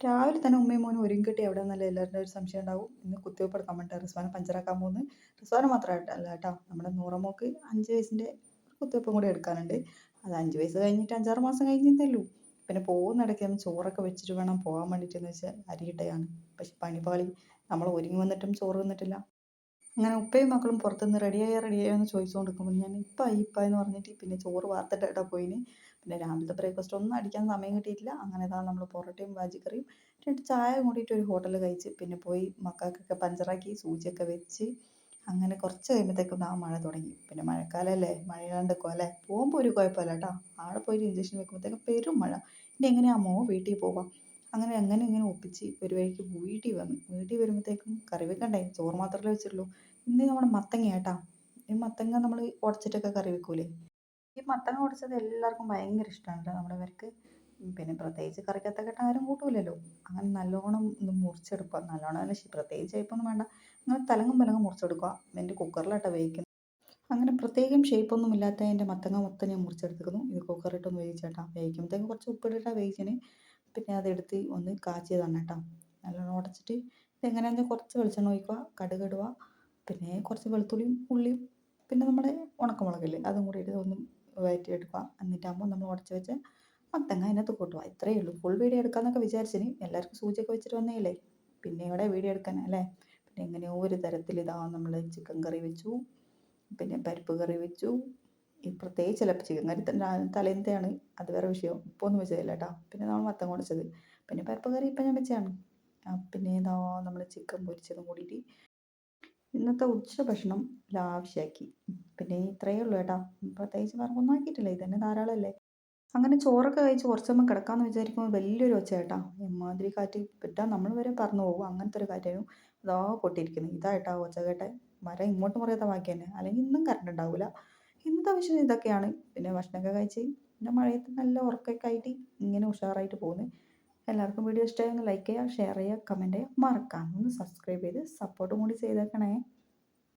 രാവിലെ തന്നെ ഉമ്മയും മോനും ഒരുങ്ങിക്കെട്ടി എവിടെയെന്നല്ല എല്ലാവരുടെ ഒരു സംശയം ഉണ്ടാവും. ഇന്ന് കുത്തിവെപ്പ് എടുക്കാൻ വേണ്ടിയിട്ട് റിസ്വാനെ പഞ്ചറാക്കാൻ പോകുന്നു. റിസ്വാന മാത്രമായിട്ടല്ല കേട്ടോ, നമ്മുടെ നൂറമ്മോക്ക് 5 വയസ്സിൻ്റെ കുത്തിവെപ്പും കൂടി എടുക്കാനുണ്ട്. അത് 5 വയസ്സ് കഴിഞ്ഞിട്ട് 5-6 മാസം കഴിഞ്ഞിട്ടേ ഉള്ളൂ. പിന്നെ പോകുന്നിടയ്ക്ക് ചോറൊക്കെ വെച്ചിട്ട് വേണം പോകാൻ വേണ്ടിയിട്ടെന്ന് വെച്ചാൽ അരിയിട്ടയാണ്. പക്ഷെ പണിപാളി, നമ്മൾ ഒരുങ്ങി വന്നിട്ടും ചോറ് തിന്നിട്ടില്ല. അങ്ങനെ ഉപ്പയും മക്കളും പുറത്തുനിന്ന് റെഡിയായോ എന്ന് ചോദിച്ചുകൊണ്ട് നിൽക്കുമ്പോൾ ഞാൻ ഇപ്പം എന്ന് പറഞ്ഞിട്ട് പിന്നെ ചോറ് വാർത്തിട്ടാ പോയിന്. പിന്നെ രാവിലത്തെ ബ്രേക്ക്ഫാസ്റ്റ് ഒന്നും അടിക്കാൻ സമയം കിട്ടിയിട്ടില്ല. അങ്ങനെ ഇതാ നമ്മൾ പൊറോട്ടയും ബാജിക്കറിയും 2 ചായ കൂടിയിട്ട് ഒരു ഹോട്ടലിൽ കഴിച്ച് പിന്നെ പോയി മക്കൾക്കൊക്കെ പഞ്ചറാക്കി സൂചിയൊക്കെ വെച്ച് അങ്ങനെ കുറച്ച് കഴിയുമ്പോഴത്തേക്കും ആ മഴ തുടങ്ങി. പിന്നെ മഴക്കാലമല്ലേ, മഴയാണ്ടിരിക്കും അല്ലേ. പോകുമ്പോൾ ഒരു കുഴപ്പമില്ല കേട്ടോ, ആടെ പോയിട്ട് ഇഞ്ചക്ഷൻ വെക്കുമ്പോഴത്തേക്കും പെരും മഴ. ഇനി എങ്ങനെയാമോ വീട്ടിൽ പോവാം. അങ്ങനെ ഇങ്ങനെ ഒപ്പിച്ച് ഒരു വഴിക്ക് വീട്ടിൽ വന്നു. വീട്ടിൽ വരുമ്പോഴത്തേക്കും കറി വെക്കണ്ടേ, ചോറ് മാത്രമല്ലേ വെച്ചിട്ടുള്ളൂ. ഇന്ന് നമ്മുടെ മത്തങ്ങ കേട്ടോ. ഈ മത്തങ്ങ നമ്മൾ ഉടച്ചിട്ടൊക്കെ കറി വെക്കൂലേ. ഈ മത്തങ്ങ ഉടച്ചത് എല്ലാവർക്കും ഭയങ്കര ഇഷ്ടമാണ് കേട്ടോ നമ്മുടെ ഇവർക്ക്. പിന്നെ പ്രത്യേകിച്ച് കറിക്കകത്തൊക്കെ ഇട്ട് ആരും കൂട്ടൂലല്ലോ. അങ്ങനെ നല്ലോണം ഒന്ന് മുറിച്ചെടുക്കുക. നല്ലോണം അല്ല, പ്രത്യേകിച്ച് ഷേപ്പൊന്നും വേണ്ട. അങ്ങനെ തലങ്ങും മുറിച്ചെടുക്കുക. എൻ്റെ കുക്കറിലാട്ടോ വേവിക്കുന്നത്. അങ്ങനെ പ്രത്യേകം ഷേപ്പൊന്നും ഇല്ലാത്ത എൻ്റെ മത്തങ്ങ മൊത്തം ഞാൻ മുറിച്ചെടുത്തിരുന്നു. ഇത് കുക്കറിട്ടൊന്ന് വേവിച്ചേട്ടാ. വേവിക്കുമ്പോഴത്തേക്കും കുറച്ച് ഉപ്പിട്ടിട്ടാണ് വേവിച്ചതിന്. പിന്നെ അതെടുത്ത് ഒന്ന് കാച്ചിയതാണ് കേട്ടോ. നല്ലോണം ഉടച്ചിട്ട് ഇതെങ്ങനെയാണെന്ന് കുറച്ച് വെളിച്ചെണ്ണ ഒഴിക്കുക, കടുക് ഇടുക, പിന്നെ കുറച്ച് വെളുത്തുള്ളിയും ഉള്ളിയും പിന്നെ നമ്മുടെ ഉണക്കമുളകില്ലേ അതും കൂടി ഇട്ട് ഒന്ന് വഴറ്റിയെടുക്കുക. എന്നിട്ടാകുമ്പോൾ നമ്മൾ ഉടച്ച് വെച്ച മത്തങ്ങ അതിനകത്ത് കൂട്ടുക. ഇത്രയേ ഉള്ളൂ. ഫുൾ വീഡിയോ എടുക്കാമെന്നൊക്കെ വിചാരിച്ചിന്. എല്ലാവർക്കും സൂചിയൊക്കെ വെച്ചിട്ട് വന്നേയില്ലേ, പിന്നെ ഇവിടെ വീഡിയോ എടുക്കാൻ അല്ലേ. പിന്നെ എങ്ങനെയോ ഒരു തരത്തിൽ ഇതാ നമ്മൾ ചിക്കൻ കറി വെച്ചു, പിന്നെ പരിപ്പ് കറി വെച്ചു. ഈ പ്രത്യേകിച്ചല്ല, ചിക്കൻ കറി തലേന്നത്തെയാണ്, അത് വേറെ വിഷയം. ഉപ്പൊന്നും വെച്ചതില്ല കേട്ടോ. പിന്നെ നമ്മൾ മത്തങ്ങ ഉടച്ചത്, പിന്നെ പരിപ്പ് കറി ഇപ്പം ഞാൻ വെച്ചതാണ്. പിന്നെ ഇതാ നമ്മൾ ചിക്കൻ പൊരിച്ചതും കൂടിയിട്ട് ഇന്നത്തെ ഉച്ചഭക്ഷണം ലാവിശാക്കി. പിന്നെ ഇത്രയേ ഉള്ളൂ കേട്ടോ. പ്രത്യേകിച്ച് വേറെ ഒന്നും ആക്കിയിട്ടില്ല, ഇതന്നെ ധാരാളമല്ലേ. അങ്ങനെ ചോറൊക്കെ കഴിച്ച് കുറച്ച് സമയം കിടക്കാമെന്ന് വിചാരിക്കുമ്പോൾ വലിയൊരു ഒച്ച കേട്ടോ. ഇമ്മാതിരി കാറ്റ് കിട്ടാൻ നമ്മൾ വരെ പറന്നു പോകും, അങ്ങനത്തെ ഒരു കാറ്റായിരുന്നു. അതാ പൊട്ടിയിരിക്കുന്നു. ഇതാ കേട്ടോ ഒച്ച കേട്ടെ. മരം ഇങ്ങോട്ട് മുറിയാത്ത ബാക്കി തന്നെ, അല്ലെങ്കിൽ ഇന്നും കറണ്ട് ഉണ്ടാവില്ല. ഇന്നത്തെ വിഷയം ഇതൊക്കെയാണ്. പിന്നെ ഭക്ഷണമൊക്കെ കഴിച്ച് പിന്നെ മഴയത്ത് നല്ല ഉറക്കമൊക്കെ ആയിട്ട് ഇങ്ങനെ ഉഷാറായിട്ട് പോകുന്നു. എല്ലാവർക്കും വീഡിയോ ഇഷ്ടമായെങ്കിൽ ലൈക്ക് ചെയ്യുക, ഷെയർ ചെയ്യുക, കമൻറ്റ് ചെയ്യുക, മറക്കാതെ ഒന്ന് സബ്സ്ക്രൈബ് ചെയ്ത് സപ്പോർട്ടും കൂടി ചെയ്തേക്കണേ.